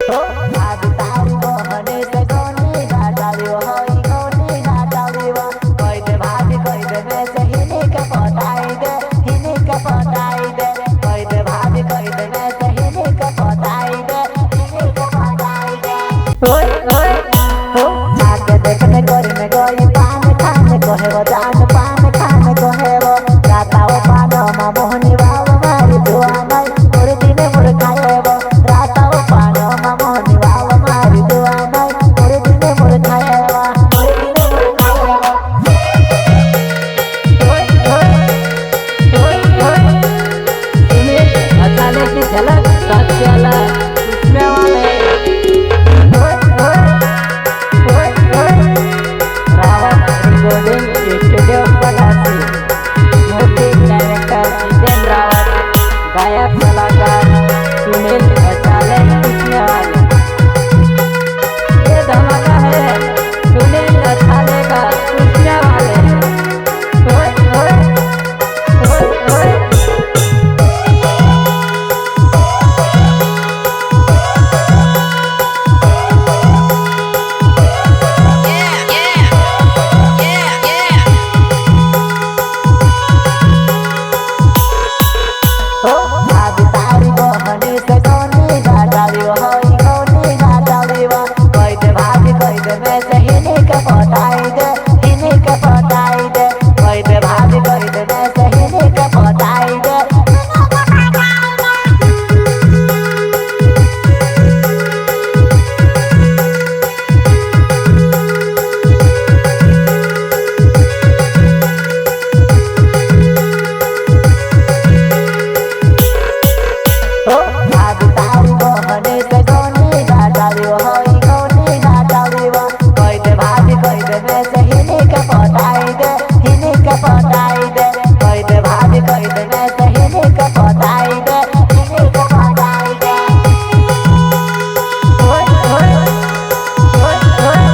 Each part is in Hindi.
हो आज तारी बहने से गोनी घाटावी होई गोनी घाटावी वो कोई दे भाभी कोई दे में से हिनी के पटाई दे हिनी के पटाई दे कोई दे भाभी कोई दे में से हिनी के पटाई दे हिनी के पटाई दे ओए ओए हो आके देखने गोरी में गोई पान खाने को है वो जान पान खाने को है वो राता वो पानो मा मोहनी बाबा मारी दुआ नहीं और दिने मुड़ खाए वो राता वो पानो मा मोहनी बाबा मारी दुआ नहीं और दिने मुड़ खाए वो और दिने मुड़ खाए वो ओए ओए ओए ओए तुम्हें अचाले की झलक सच्चाला उसमें वाले ओए ओए ओए ओए Rawat recording studio Palasi music director Jiten Rawat गायक कलाकार सुनील अचाले पूछने वाले ये धमाका है सुनील अचाले का पूछने वाले ओए ओए ओए ओए हो आज तारी बहने से गोनी घाटावी होई गोनी घाटावी वो कोई दे भाभी कोई दे में से हिनी के पटाई दे हिनी के पटाई दे कोई दे भाभी कोई दे में से हिनी के पटाई दे हो आज तारी बहने से गोनी घाटावी होई गोनी घाटावी वो कोई दे भाभी कोई दे में से हिनी के पटाई दे हिनी के पटाई दे कोई दे भाभी कोई दे में से हिनी के पटाई दे हिनी के पटाई दे ओए ओए ओए ओए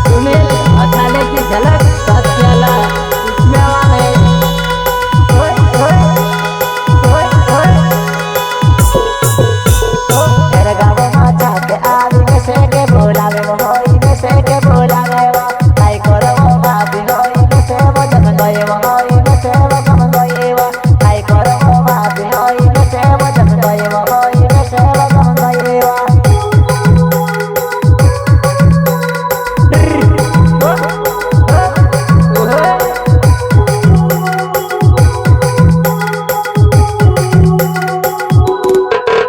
तुम्हें अचाले की झलक सच्चाला उसमें वाले ओए ओए ओए ओए तेरे गाँव में जाके आवी में से के बोलावे वो होई में से के बोलावे वो काई करो वो भाभी होई में से वो जम गए वो होई में से वो जम गए वो काई करो वो भाभी होई में से वो जम गए वो होई में से वो जम गए वो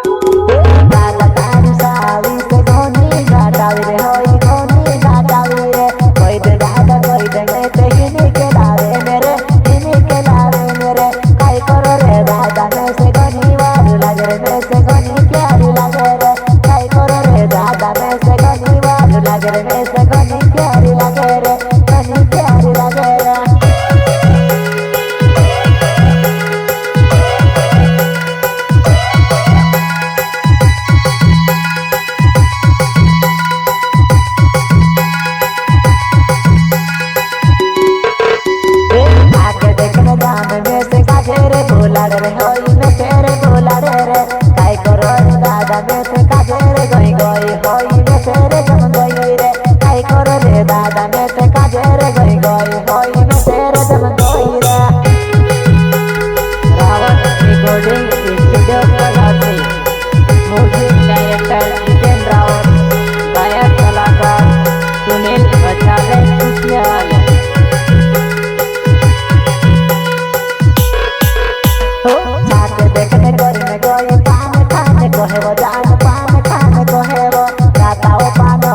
दादा तारी सावी से गोनी घाटावी रे होई गोनी घाटावी रे कोई दे दादा कोई दे में से हिनी के लावे मेरे हिनी के लावे मेरे काई करो रे दादा में से गोनी वारू लागे रे में से गोनी प्यारी लागे रे काई करो रे दादा में से गोनी वारू लागे रे में से गोनी प्यारी लागे रे गोनी प्यारी लागे रे आके देखने दाम में से काजे रे बोला रे होई में तेरे बोला रे काई करो रे दादा में से काजे रे गई गई होई में तेरे जम गई रे काई करो रे दादा में से काजे रे गई गई होई में तेरे जम गई रे Rawat recording studio Palasi music director Jiten Rawat गायक कलाकार सुनील अचाले पूछने वाले हो आके देखने गोरी में गोई पान खाने को है वो जान पान खाने को है वो राता वो पानो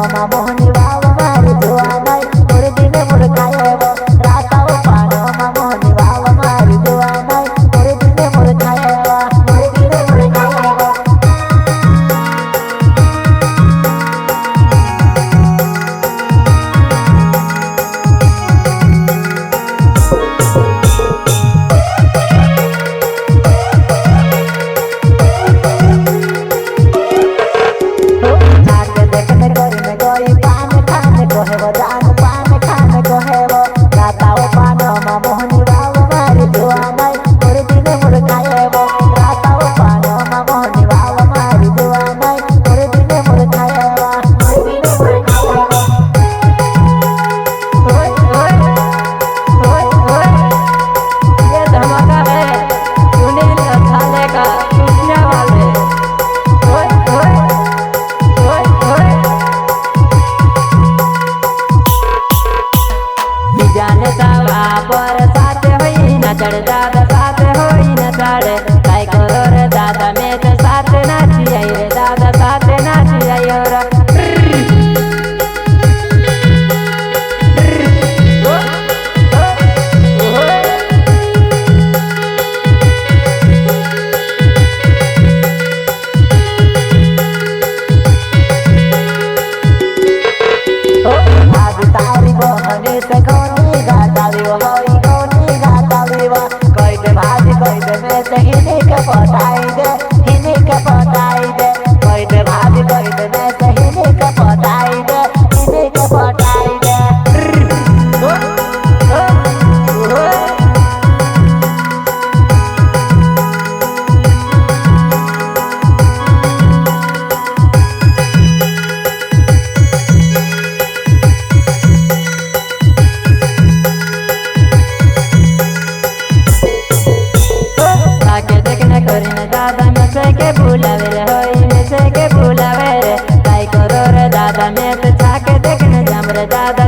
हमरे दादा